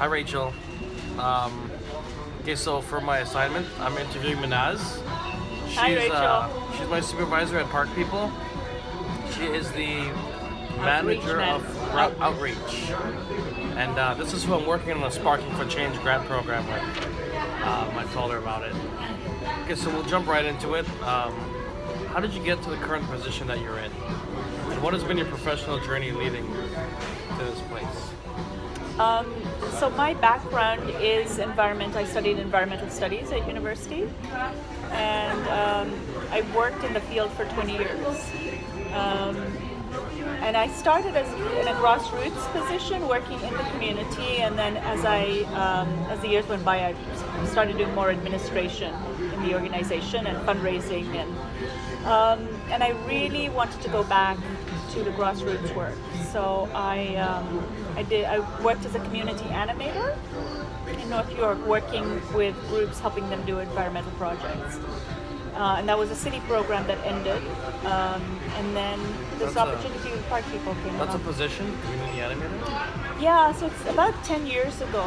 Hi, Rachel. Okay, so for my assignment, I'm interviewing Minaz. Hi, Rachel. She's my supervisor at Park People. She is the manager of outreach. And this is who I'm working on a Sparking for Change grant program with. I told her about it. Okay, so we'll jump right into it. How did you get to the current position that you're in? And what has been your professional journey leading to this place? So my background is environment. I studied environmental studies at university, and I worked in the field for 20 years. And I started in a grassroots position, working in the community, and then as the years went by, I started doing more administration in the organization and fundraising, and I really wanted to go back to the grassroots work. So I worked as a community animator in North York, working with groups, helping them do environmental projects. And that was a city program that ended. And then this opportunity with Park People came along. That's a position, community animator? Yeah, so it's about 10 years ago.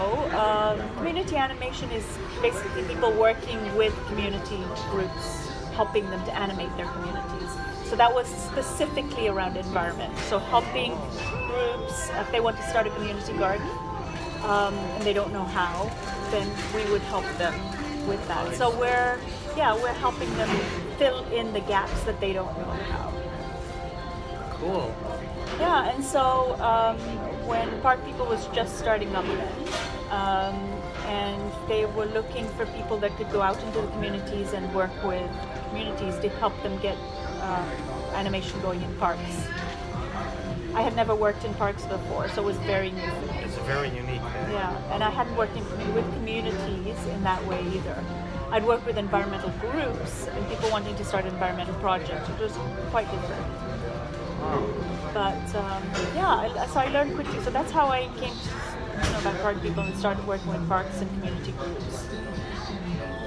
Community animation is basically people working with community groups, helping them to animate their communities. So that was specifically around environment. So helping groups, if they want to start a community garden and they don't know how, then we would help them with that. Nice. So we're helping them fill in the gaps that they don't know how. Cool. Yeah, and so when Park People was just starting up and they were looking for people that could go out into the communities and work with communities to help them get animation going in parks. I had never worked in parks before, so it was very new for me. It's very unique. Yeah, and I hadn't worked with communities in that way either. I'd worked with environmental groups and people wanting to start environmental projects, which was quite different. But so I learned quickly. So that's how I came to know about Park People and started working with parks and community groups.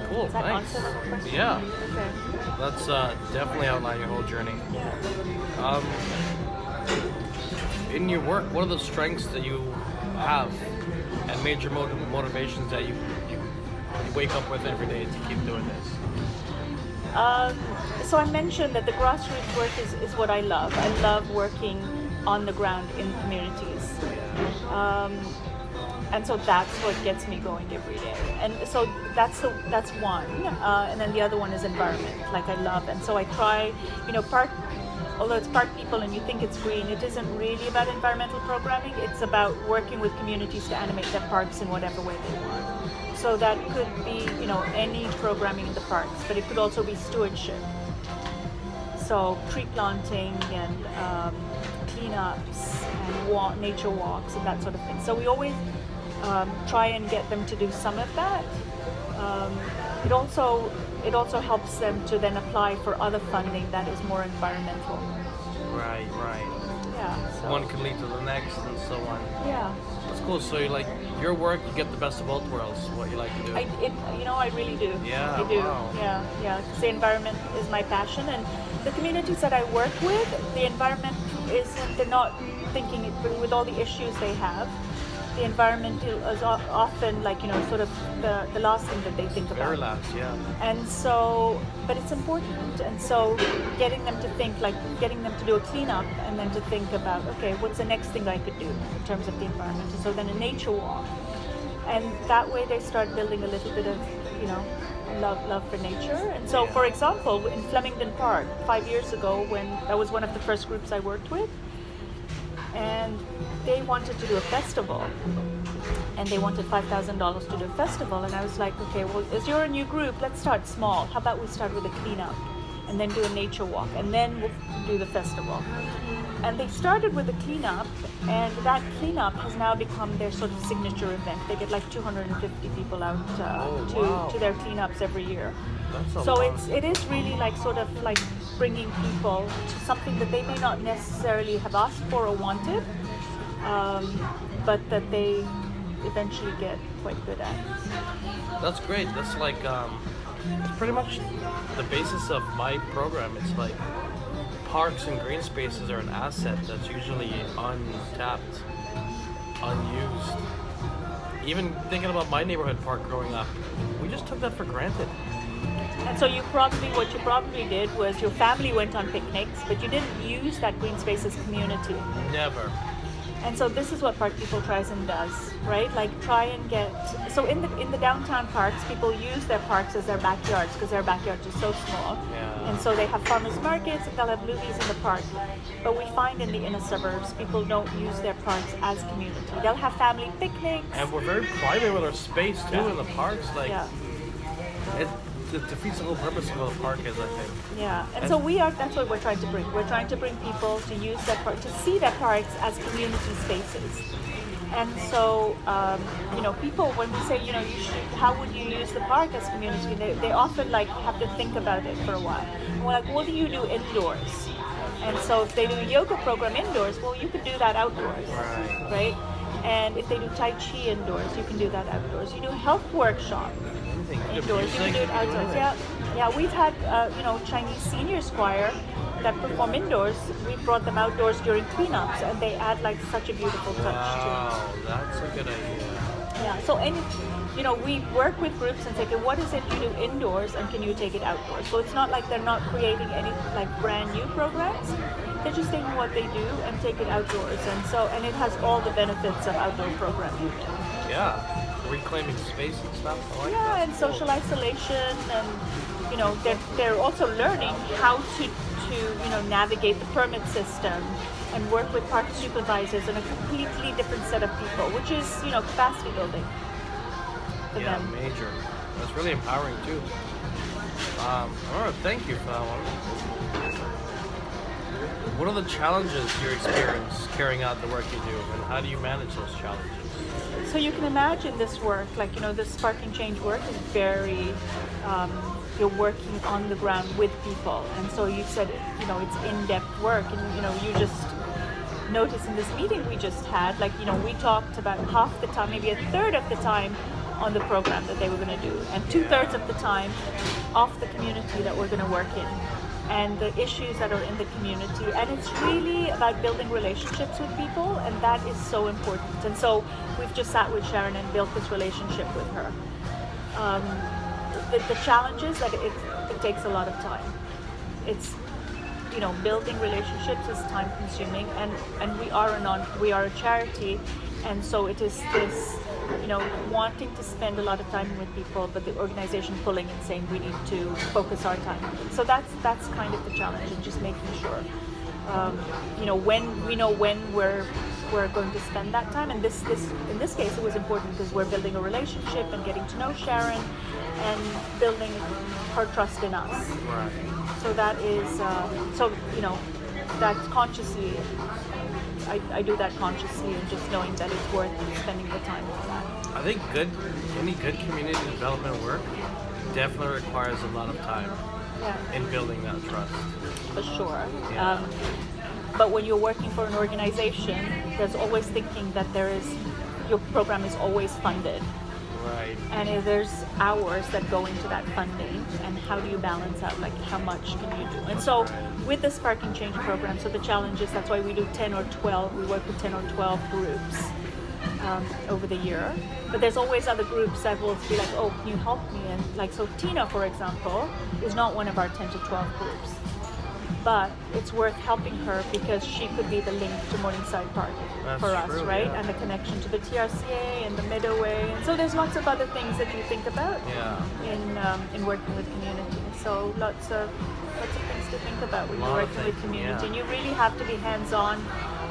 Cool, Does that thanks. answer the question? Yeah, Okay. that's definitely outline your whole journey. Yeah. In your work, what are the strengths that you have and major motivations that you wake up with every day to keep doing this? So I mentioned that the grassroots work is what I love. I love working on the ground in communities. And so that's what gets me going every day. And so that's one. And then the other one is environment, like I love. And so I try, although it's Park People and you think it's green, it isn't really about environmental programming. It's about working with communities to animate their parks in whatever way they want. So that could be, any programming in the parks, but it could also be stewardship. So tree planting and cleanups and nature walks and that sort of thing. So we always try and get them to do some of that. It also helps them to then apply for other funding that is more environmental. Right. Yeah. So, One can lead to the next and so on. yeah. That's cool. So you like your work, you get the best of both worlds. What you like to do? I really do. Yeah, I do. wow. Yeah. 'Cause the environment is my passion, and the communities that I work with, the environment isn't. They're not thinking it with all the issues they have. The environment is often sort of the last thing that they think about. Very last, yeah. And so, but it's important. And so getting them to think, getting them to do a cleanup and then to think about, okay, what's the next thing I could do in terms of the environment? And so then a nature walk. And that way they start building a little bit of, love for nature. And so, for example, in Flemington Park, 5 years ago, when that was one of the first groups I worked with, and they wanted to do a festival, and they wanted $5,000 to do a festival, and I was like, okay, well, as you're a new group, let's start small. How about we start with a cleanup and then do a nature walk, and then we'll do the festival. And they started with a cleanup, and that cleanup has now become their sort of signature event. They get 250 people out to their cleanups every year. That's So a lot. it is really sort of bringing people to something that they may not necessarily have asked for or wanted, but that they eventually get quite good at. That's great. That's it's pretty much the basis of my program. It's like parks and green spaces are an asset that's usually untapped, unused. even thinking about my neighborhood park growing up, we just took that for granted. And so what you probably did was your family went on picnics, but you didn't use that green space as community. Never. And so this is what Park People tries and does, right? Like try and get, so in the downtown parks, people use their parks as their backyards because their backyards are so small. Yeah. And so they have farmers markets and they'll have movies in the park. But we find in the inner suburbs, people don't use their parks as community. They'll have family picnics. And we're very private with our space too in the parks. Like, it defeats the whole purpose of what a park is, I think. Yeah, and so that's what we're trying to bring. We're trying to bring people to use their park, to see their parks as community spaces. And so, people, when we say, how would you use the park as community, they often have to think about it for a while. And we're like, what do you do indoors? And so if they do a yoga program indoors, well, you could do that outdoors, right? And if they do Tai Chi indoors, you can do that outdoors. You do a health workshop indoors, you can do it outdoors. Yeah, we've had Chinese seniors choir that perform indoors. We brought them outdoors during cleanups, and they add such a beautiful touch to it. Wow, that's a good idea. Yeah. So we work with groups and say, okay, what is it you do indoors, and can you take it outdoors? So it's not like they're not creating any brand new programs. They're just taking what they do and take it outdoors, and it has all the benefits of outdoor programming. Yeah. Reclaiming space and stuff. And social isolation, and they're also learning how to navigate the permit system and work with park supervisors and a completely different set of people, which is capacity building for them. Major. That's really empowering too. Thank you for that one. What are the challenges you experience carrying out the work you do, and how do you manage those challenges? So you can imagine this work, this sparking change work is very, you're working on the ground with people. And so you said, it's in-depth work. And, you just noticed in this meeting we just had, we talked about half the time, maybe a third of the time on the program that they were going to do. And 2/3 of the time off the community that we're going to work in. And the issues that are in the community. And it's really about building relationships with people, and that is so important. And so we've just sat with Sharon and built this relationship with her. The challenge is that it takes a lot of time. It's, building relationships is time consuming, and we are a charity, and so it is this, wanting to spend a lot of time with people, but the organization pulling and saying we need to focus our time. So that's kind of the challenge, and just making sure, when we're going to spend that time. And this in this case, it was important because we're building a relationship and getting to know Sharon and building her trust in us. Right. So that is, that's consciously. I do that consciously, and just knowing that it's worth spending the time on that. I think any good community development work definitely requires a lot of time in building that trust. For sure. Yeah. But when you're working for an organization, there's always thinking that your program is always funded. Right. And there's hours that go into that funding, and how do you balance out, how much can you do? And so with the Sparking Change program, so the challenge is, that's why we do 10 or 12, we work with 10 or 12 groups over the year. But there's always other groups that will be like, oh, can you help me? And so Tina, for example, is not one of our 10 to 12 groups. But it's worth helping her because she could be the link to Morningside Park for us, true, right? yeah. And the connection to the TRCA and the Midway. And so there's lots of other things that you think about in working with community. So lots of things to think about when you're working with community. Yeah. And you really have to be hands-on,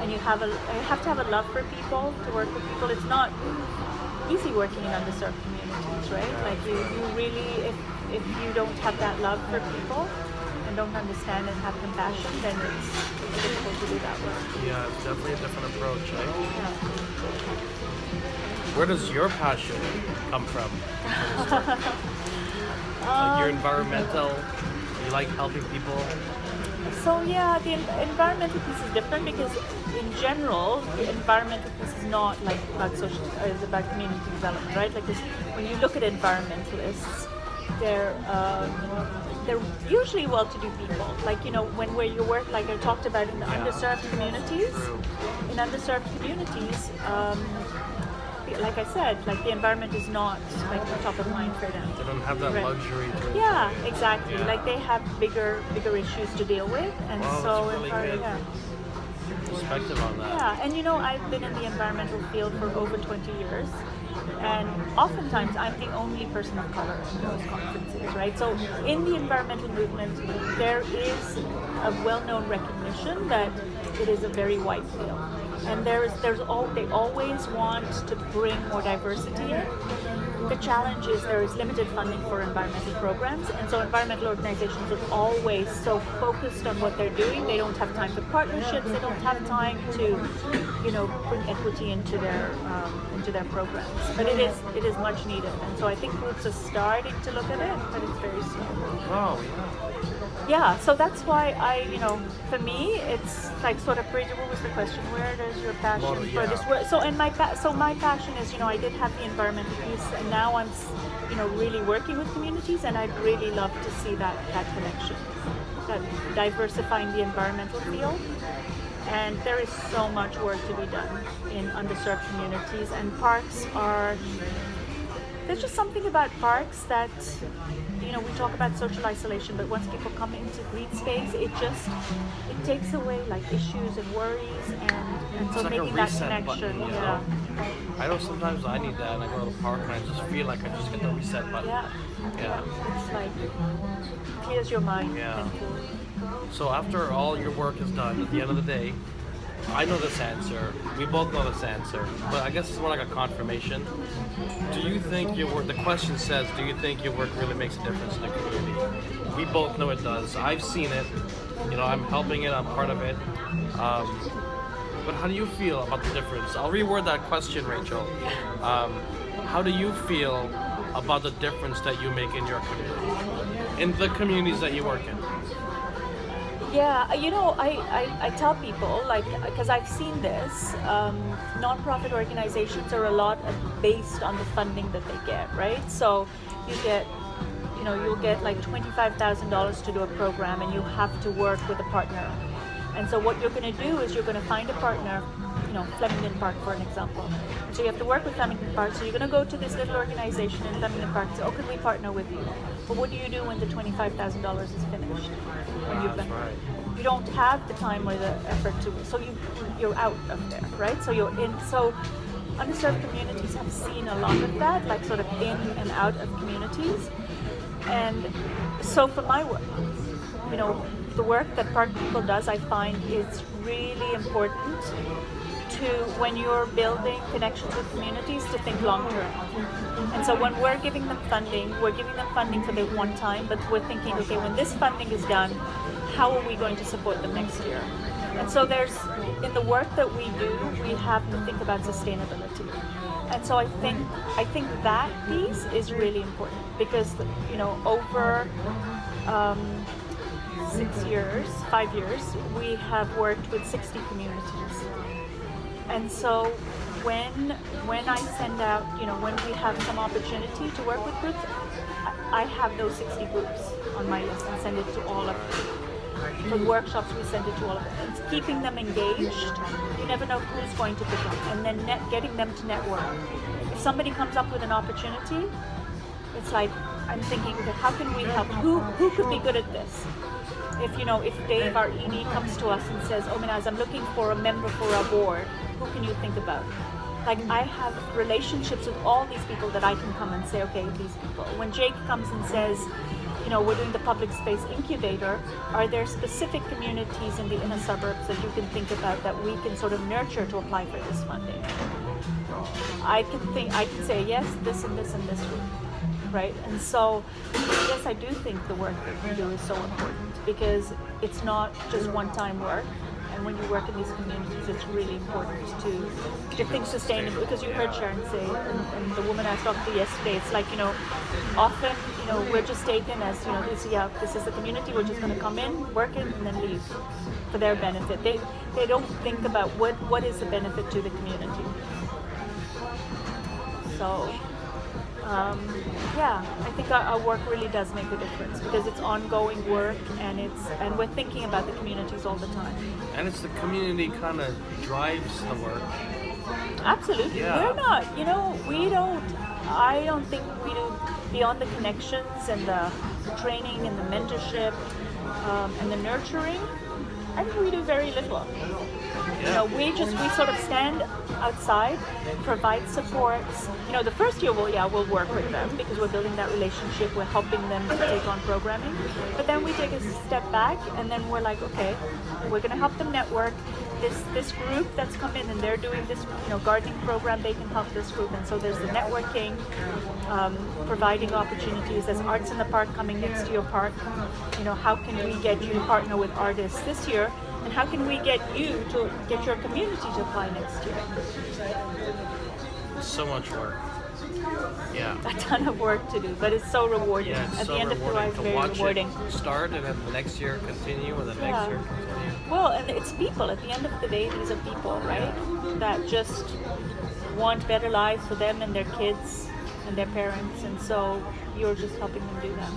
and you have to have a love for people to work with people. It's not easy working in underserved communities, right? You really, if you don't have that love for people and don't understand and have compassion, then it's difficult to do that work. Yeah, it's definitely a different approach, right? Yeah. Where does your passion come from? Your environmental, you like helping people? So yeah, the environmental piece is different because in general, the environmental piece is not about social, it's about community development, right? Because when you look at environmentalists, they're usually well-to-do people. Where you work, like I talked about in the underserved communities. True. In underserved communities, like I said, like the environment is not like top of mind for them. They don't have that Right. luxury to. Yeah, exactly. Yeah. Like they have bigger issues to deal with, and Wow, so that's really good. yeah. Perspective on that. Yeah, and I've been in the environmental field for over 20 years, and oftentimes I'm the only person of color in those conferences, right? So in the environmental movement, there is a well-known recognition that it is a very white field, and they always want to bring more diversity in. The challenge is there is limited funding for environmental programs, and so environmental organizations are always so focused on what they're doing. They don't have time for partnerships. They don't have time to, bring equity into their programs. But it is much needed, and so I think groups are starting to look at it, but it's very slow. Oh, yeah. Yeah, so that's why for me, it's like sort of, what was the question? Where does your passion Well, for yeah. this work? So, and my passion is, I did have the environmental piece, and now I'm, really working with communities, and I'd really love to see that connection, that diversifying the environmental field. And there is so much work to be done in underserved communities, and parks are. There's just something about parks that, we talk about social isolation, but once people come into green space, it takes away like issues and worries, and so It's like making a that reset connection. button, Yeah. I know sometimes I need that, and I go to the park and I just feel like I just get the reset button. Yeah. It's like clears your mind. Yeah. mentally. So after all your work is done, at the end of the day, I know this answer. We both know this answer, but I guess it's more like a confirmation. Do you think your work? The question says, do you think your work really makes a difference in the community? We both know it does. I've seen it. I'm helping it. I'm part of it. But how do you feel about the difference? I'll reword that question, Rachel. How do you feel about the difference that you make in your community, in the communities that you work in? Yeah, I tell people, because I've seen this, nonprofit organizations are a lot based on the funding that they get, right? So you'll get like $25,000 to do a program, and you have to work with a partner. And so what you're going to do is you're going to find a partner, Flemington Park, for an example. And so you have to work with Flemington Park. So you're going to go to this little organization in Flemington Park and say, can we partner with you? But what do you do when the $25,000 is finished? That's right. You don't have the time or the effort to, so you're out of there, right? So you're in. So underserved communities have seen a lot of that, like sort of in and out of communities. And so for my work, the work that Park People does, I find is really important to, when you're building connections with communities, to think long term. And so when we're giving them funding for the one time, but we're thinking, okay, when this funding is done, how are we going to support them next year? And so in the work that we do, we have to think about sustainability. And so I think that piece is really important, because over 5 years, we have worked with 60 communities. And so when I send out, when we have some opportunity to work with groups, I have those 60 groups on my list and send it to all of them. For workshops, we send it to all of them. It's keeping them engaged. You never know who's going to pick up, and then getting them to network. If somebody comes up with an opportunity, it's like, I'm thinking, okay, how can we help? Who could be good at this? If Dave, our ED, comes to us and says, Minaz, I'm looking for a member for our board, who can you think about? Like, I have relationships with all these people that I can come and say, okay, these people. When Jake comes and says, we're doing the public space incubator, are there specific communities in the inner suburbs that you can think about that we can sort of nurture to apply for this funding? I can say, yes, this and this and this group, right? And so, yes, I do think the work that we do is so important, because it's not just one-time work. And when you work in these communities, it's really important to think sustainably, because you heard Sharon say, and the woman I was talking to yesterday, it's like, often, we're just taken as, this is the community, we're just going to come in, work it, and then leave for their benefit. They don't think about what is the benefit to the community. So, I think our work really does make a difference, because it's ongoing work, and we're thinking about the communities all the time. And it's the community kind of drives the work. Absolutely. Yeah. We're not, we don't, I don't think we do, beyond the connections and the training and the mentorship and the nurturing, I think we do very little. We sort of stand outside, provide supports. The first year we'll work with them because we're building that relationship, we're helping them to take on programming. But then we take a step back and then we're like, okay, we're gonna help them network. This group that's come in and they're doing this gardening program, they can help this group. And so there's the networking, providing opportunities. There's Arts in the Park coming next to your park. How can we get you to partner with artists this year? And how can we get you to get your community to apply next year? So much work. Yeah. A ton of work to do, but it's so rewarding. Yeah, it's At so the end of the rewarding life, to very watch rewarding. it start and then the next year continue and the next year continue. Well, and it's people. At the end of the day, these are people, right? That just want better lives for them and their kids and their parents, and so you're just helping them do that.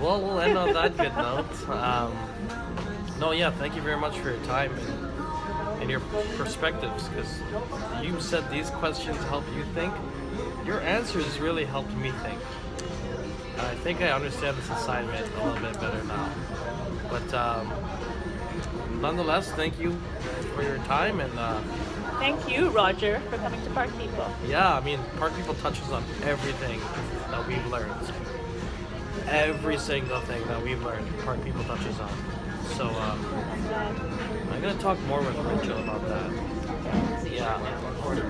Well, we'll end on that good note. Thank you very much for your time and your perspectives, because you said these questions help you think. Your answers really helped me think. I think I understand this assignment a little bit better now. But nonetheless, thank you for your time and thank you, Roger, for coming to Park People. Yeah, Park People touches on everything that we've learned. Every single thing that we've learned, Park People touches on. So I'm gonna talk more with Rachel about that. Yeah,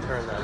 turn that.